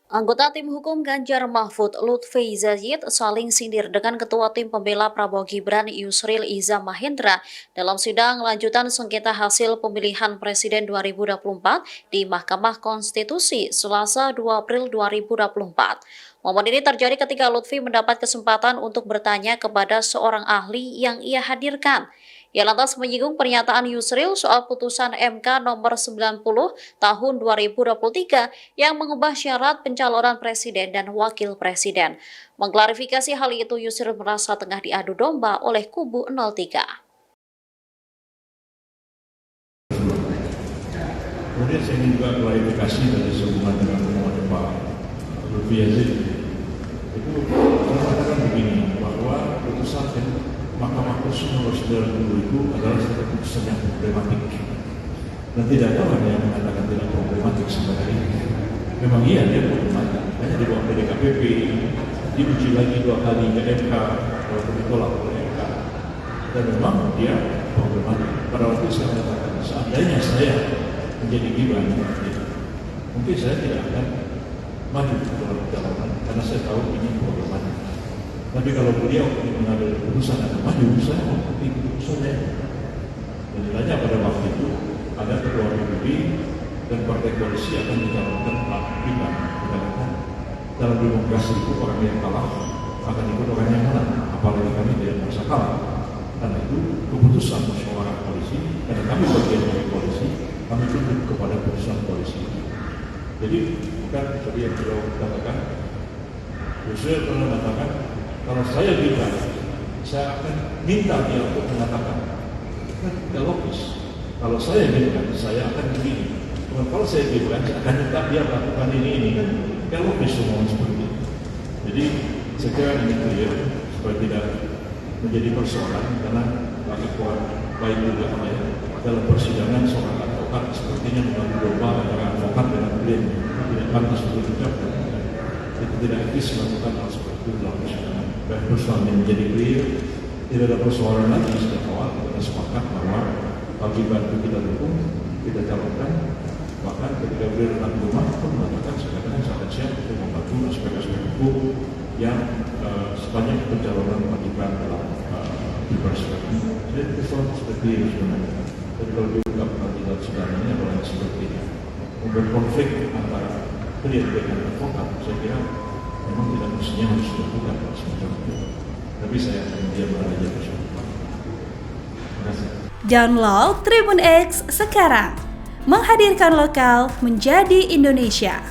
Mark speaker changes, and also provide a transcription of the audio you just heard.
Speaker 1: Anggota tim hukum Ganjar Mahfud, Lutfi Zayid, saling sindir dengan Ketua Tim Pembela Prabowo Gibran Yusril Iza Mahendra dalam sidang lanjutan sengketa hasil pemilihan Presiden 2024 di Mahkamah Konstitusi Selasa 2 April 2024. Momen ini terjadi ketika Lutfi mendapat kesempatan untuk bertanya kepada seorang ahli yang ia hadirkan. Ia lantas menyinggung pernyataan Yusril soal putusan MK nomor 90 tahun 2023 yang mengubah syarat pencalonan presiden dan wakil presiden. Mengklarifikasi hal itu, Yusril merasa tengah diadu domba oleh kubu 03.
Speaker 2: Kemudian saya ingin juga klarifikasi dari sehubungan dengan omongan Pak Lutfi Yazid. Itu mengatakan begini, bahwa putusan Mahkamah Konstitusi nomor 90 itu adalah satu putusan yang problematik. Dan tidak ada orang yang mengatakan tidak problematik sampai hari ini. Memang iya dia problematik. Hanya dibawa ke DKPP, diuji lagi 2 kali ke MK, kalau ditolak oleh MK. Dan memang dia problematik. Pada waktu saya mengatakan, seandainya saya menjadi Gibran, mungkin saya tidak akan maju dalam pencalonan karena saya tahu ini problematik. Tapi kalau beliau ingin mengambil keputusan akan maju, saya mau ikuti keputusannya. Dan ditanya pada waktu itu, ada ketua PBB dan partai koalisi akan mencalonkan Pak Gibran. Dikatakan dalam demokrasi itu orang yang kalah akan ikut orang yang menang. Apalagi kami tidak merasa kalah. Karena itu keputusan musyawarah koalisi, karena kami bagian dari koalisi, kami tunduk kepada keputusan koalisi. Jadi bukan seperti yang beliau katakan. Yusril pernah mengatakan, kalau saya Gibran, saya akan minta dia untuk mengatakan. Kan tidak logis. Kalau saya Gibran, saya akan begini. Kalau saya Gibran, saya akan minta dia melakukan ini kan tidak logis semua seperti itu. Jadi saya kira ini clear supaya tidak menjadi persoalan karena bagi kuat baik juga ya, dalam persidangan seorang advokat sepertinya mengganggu domba antara advokat dengan klien tidak pantas untuk diucapkan. Itu tidak etis melakukan hal seperti itu dalam persidangan. Dan persoalan menjadi clear, tidak ada persoalan lagi sejak awal kita sepakat bahwa Pak Gibran itu kita dukung, kita calonkan. Bahkan ketika beliau datang ke rumah pun mengatakan sekarang saya akan siap untuk membantu aspek-aspek hukum yang sepanjang pencalonan Pak Gibran dalam Pilpres ini. Jadi persoalan seperti itu sebenarnya. Tapi kalau diungkap nanti dalam sidang ini adalah seperti ini. Membuat konflik antara klien dengan advokat, saya kira memang tidak mestinya harus dilakukan semacam itu. Tapi saya akan diam saja bersama. Terima kasih.
Speaker 3: Download Tribun X sekarang, menghadirkan lokal menjadi Indonesia.